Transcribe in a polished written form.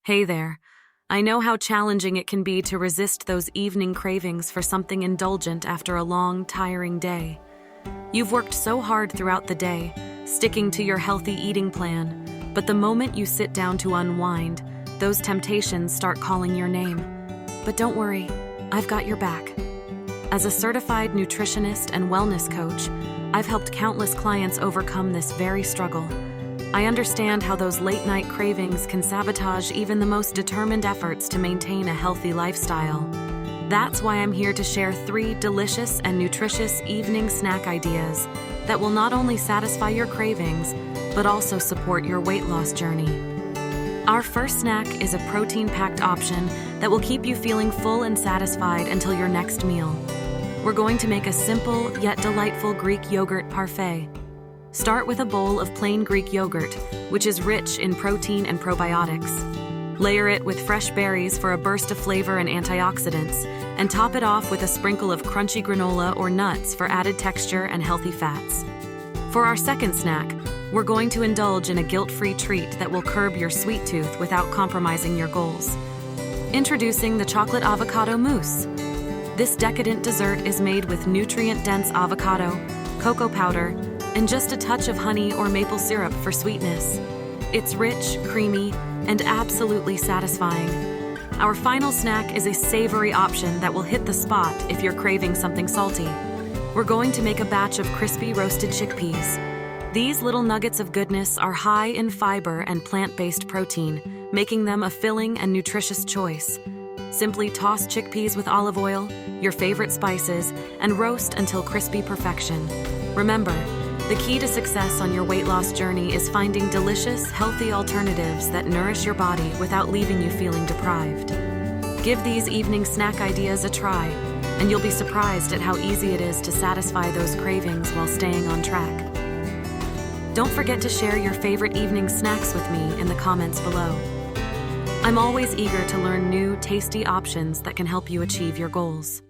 Hey there. I know how challenging it can be to resist those evening cravings for something indulgent after a long, tiring day. You've worked so hard throughout the day, sticking to your healthy eating plan, but the moment you sit down to unwind, those temptations start calling your name. But don't worry, I've got your back. As a certified nutritionist and wellness coach, I've helped countless clients overcome this very struggle. I understand how those late-night cravings can sabotage even the most determined efforts to maintain a healthy lifestyle. That's why I'm here to share 3 delicious and nutritious evening snack ideas that will not only satisfy your cravings, but also support your weight loss journey. Our first snack is a protein-packed option that will keep you feeling full and satisfied until your next meal. We're going to make a simple yet delightful Greek yogurt parfait. Start with a bowl of plain Greek yogurt, which is rich in protein and probiotics. Layer it with fresh berries for a burst of flavor and antioxidants, and top it off with a sprinkle of crunchy granola or nuts for added texture and healthy fats. For our second snack, we're going to indulge in a guilt-free treat that will curb your sweet tooth without compromising your goals. Introducing the chocolate avocado mousse. This decadent dessert is made with nutrient-dense avocado, cocoa powder, and just a touch of honey or maple syrup for sweetness. It's rich, creamy, and absolutely satisfying. Our final snack is a savory option that will hit the spot if you're craving something salty. We're going to make a batch of crispy roasted chickpeas. These little nuggets of goodness are high in fiber and plant-based protein, making them a filling and nutritious choice. Simply toss chickpeas with olive oil, your favorite spices, and roast until crispy perfection. Remember, the key to success on your weight loss journey is finding delicious, healthy alternatives that nourish your body without leaving you feeling deprived. Give these evening snack ideas a try, and you'll be surprised at how easy it is to satisfy those cravings while staying on track. Don't forget to share your favorite evening snacks with me in the comments below. I'm always eager to learn new, tasty options that can help you achieve your goals.